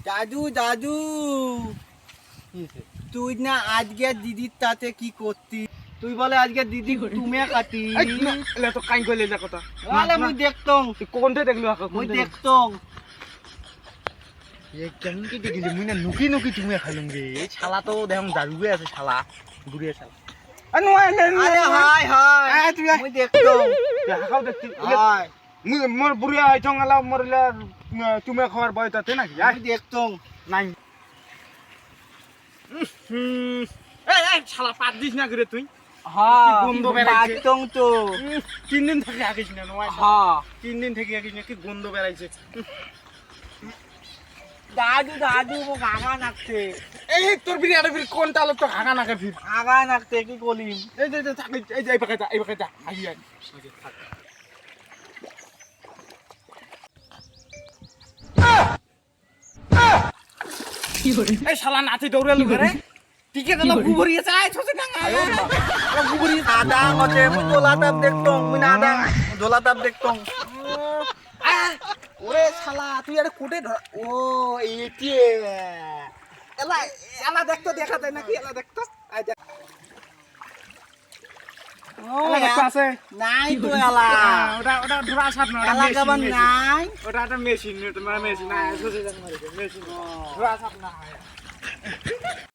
দাদু দাদু তুই না আজকে দিদির তাতে কি করতি? তুই বলে আজকে দিদি তুমি কাটি তো কাই কইলে না কথা মুই দেখতং কোনটা দেখলো মুই দেখতং কেমনকি দেখিলি মুই না নুকি নুকি তুমি খাইলুম রে এই শালা তো দেখুন দারুয়ে আছে শালা বুড়িয়ে শালা আরে হাই হাই তুই মুই দেখতং হাকাও দেখতি হাই মোর বুড়িয়া আইছং আলা মরলা তুমি খাওয়ার বয়তাতে নাকি মুই দেখতং নাই এই শালা পাত দিস না করে তুই হ্যাঁ গন্ধ বেরাইছে। দেখতং তো 3 দিন থেকে আকিস না নয় হ্যাঁ 3 দিন থেকে আকিস না কি গন্ধ বেরাইছে দাদু দাদু মোক আগা নাকতে এই তোর বিরি আর বিরি কোনটা আলো তো হাগা নাকে ফির আগা নাকতে কি কলিম এই যে থাক এই যে এই বাকাটা আই আই এই শালা নাতি দৌড়ালু করে টিকে দিল গুবরিয়েছে আই ছসে গাঙ্গা গুবরিয়ে আদা মতে মুই দোলাতাপ দেখতং মুই না আদা দোলাতাপ দেখতং ওরে শালা তুই আরে কোটে ধর ও এটি এলা এলা দেখতো দেখা যায় নাকি এলা দেখতো আই দেখ ও আছে নাই তো এলা ওটা ধরা সাত না এলা কাবান নাই ওটা একটা মেশিন মেশিন না ছসে গাঙ্গা মেশিন ধরা সাত না